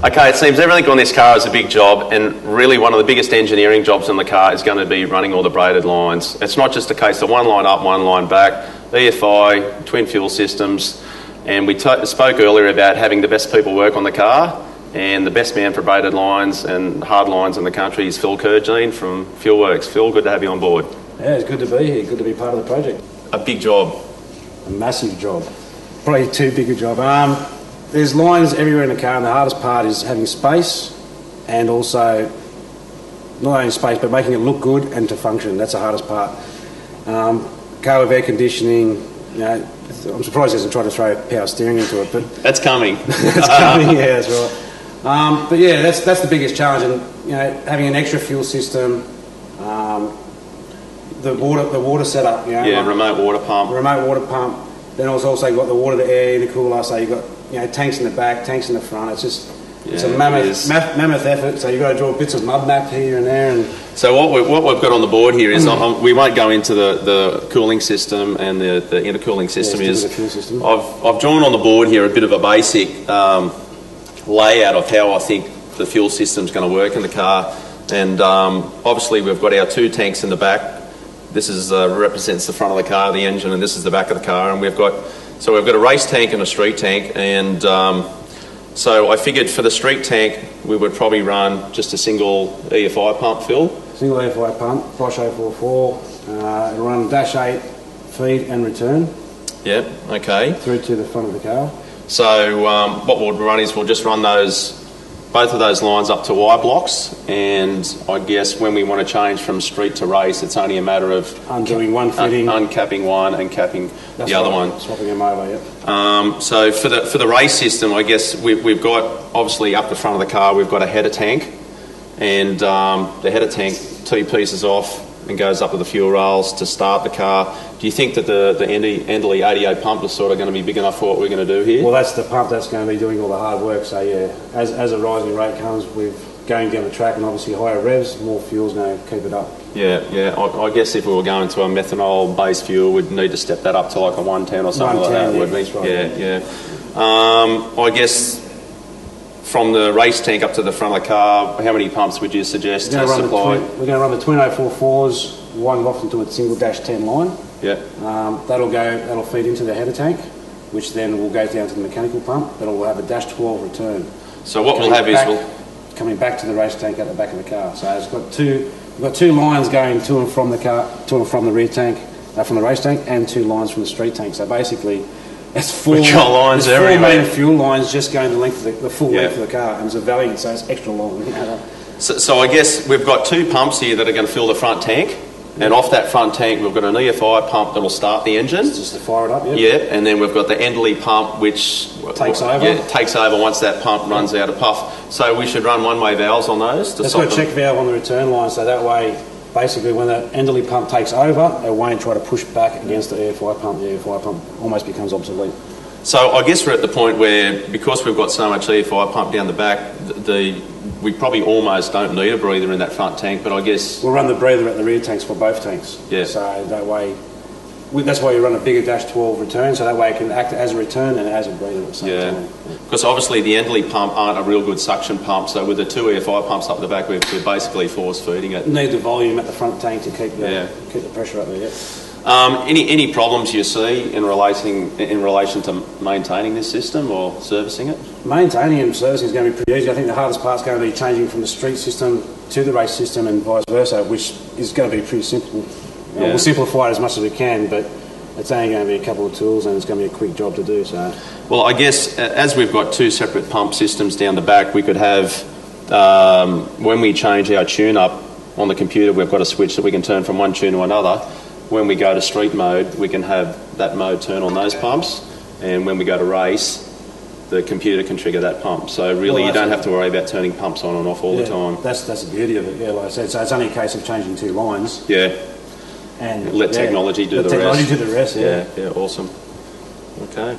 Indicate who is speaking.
Speaker 1: Okay, it seems everything on this car is a big job, and really one of the biggest engineering jobs in the car is going to be running all the braided lines. It's not just a case of one line up, one line back, EFI, twin fuel systems, and we spoke earlier about having the best people work on the car, and the best man for braided lines and hard lines in the country is Phil Kurgene from Fuelworks. Phil, good to have you on board.
Speaker 2: Yeah, it's good to be here, good to be part of the project.
Speaker 1: A big job.
Speaker 2: A massive job. Probably too big a job. There's lines everywhere in the car, and the hardest part is having space, and also not only space but making it look good and to function. That's the hardest part. Car with air conditioning, you know, I'm surprised he hasn't tried to throw power steering into it, but
Speaker 1: that's coming.
Speaker 2: That's coming. Yeah, that's right. But yeah, that's the biggest challenge, and you know, having an extra fuel system, the water setup. You know,
Speaker 1: yeah, remote water pump.
Speaker 2: Remote water pump. Then also got the water to air in the cooler, so you've got tanks in the back, tanks in the front. It's just it's a mammoth effort. So you've got to draw bits of mud map here and there. And
Speaker 1: so what we've got on the board here is we won't go into the cooling system and the intercooling system. I've drawn on the board here a bit of a basic layout of how I think the fuel system's going to work in the car, and obviously we've got our two tanks in the back. This is represents the front of the car, the engine, and this is the back of the car. And we've got a race tank and a street tank. And so I figured for the street tank, we would probably run just a single EFI pump, Phil.
Speaker 2: Single EFI pump, Bosch 440. It'll run dash 8, feed and return.
Speaker 1: Yep. Okay.
Speaker 2: Through to the front of the car.
Speaker 1: So what we'll run is we'll just run both of those lines up to Y blocks, and I guess when we want to change from street to race, it's only a matter of
Speaker 2: undoing one fitting,
Speaker 1: uncapping one and capping the other one.
Speaker 2: Swapping them over, yep.
Speaker 1: So for the race system, I guess we've got, obviously up the front of the car, we've got a header tank, and the header tank two pieces off and goes up to the fuel rails to start the car. Do you think that the Enderley 88 pump is sort of going to be big enough for what we're going to do here?
Speaker 2: Well, that's the pump that's going to be doing all the hard work. So yeah, as a rising rate comes, we're going down the track, and obviously higher revs, more fuel's going to keep it up.
Speaker 1: Yeah. I guess if we were going to a methanol-based fuel, we'd need to step that up to like a 110 or something like that, wouldn't we?
Speaker 2: Right,
Speaker 1: yeah. I guess from the race tank up to the front of the car, how many pumps would you suggest to supply?
Speaker 2: We're going to run the twin 044s, one off into a single dash 10 line.
Speaker 1: Yeah.
Speaker 2: That'll feed into the header tank, which then will go down to the mechanical pump. That'll have a dash 12 return.
Speaker 1: So what we'll have is
Speaker 2: coming back to the race tank at the back of the car. So we've got two lines going to and from the car, to and from the rear tank, from the race tank, and two lines from the street tank. So basically, it's four
Speaker 1: lines everywhere.
Speaker 2: Four main fuel lines just going the length of the full length of the car, and it's a valiant, so it's extra long.
Speaker 1: So I guess we've got two pumps here that are going to fill the front tank. And off that front tank, we've got an EFI pump that will start the engine.
Speaker 2: Just to fire it up,
Speaker 1: yeah. And then we've got the Enderley pump, which
Speaker 2: takes over.
Speaker 1: Yeah, takes over once that pump runs out of puff. So we should run one-way valves on those.
Speaker 2: Let's got a check valve on the return line, so that way, basically, when that Enderley pump takes over, it won't try to push back against the EFI pump. The EFI pump almost becomes obsolete.
Speaker 1: So I guess we're at the point where, because we've got so much EFI pump down the back, we probably almost don't need a breather in that front tank, but I guess
Speaker 2: we'll run the breather at the rear tanks for both tanks.
Speaker 1: Yeah.
Speaker 2: So that way, that's why you run a bigger dash 12 return, so that way it can act as a return and as a breather at the same time.
Speaker 1: Because obviously the Enderley pump aren't a real good suction pump, so with the two EFI pumps up the back, we're basically force feeding it.
Speaker 2: Need the volume at the front tank to keep the pressure up there. Yeah.
Speaker 1: Any problems you see in relation to maintaining this system or servicing it?
Speaker 2: Maintaining and servicing is going to be pretty easy. I think the hardest part is going to be changing from the street system to the race system and vice versa, which is going to be pretty simple. We'll simplify it as much as we can, but it's only going to be a couple of tools and it's going to be a quick job to do. So,
Speaker 1: well, I guess as we've got two separate pump systems down the back, we could have, when we change our tune-up on the computer, we've got a switch that we can turn from one tune to another. When we go to street mode, we can have that mode turn on those pumps, and when we go to race, the computer can trigger that pump. So really, you don't have to worry about turning pumps on and off all the time.
Speaker 2: That's the beauty of it. Yeah, like I said, so it's only a case of changing two lines.
Speaker 1: Yeah.
Speaker 2: And
Speaker 1: let technology do the rest.
Speaker 2: Technology do the rest.
Speaker 1: Yeah. Awesome. Okay.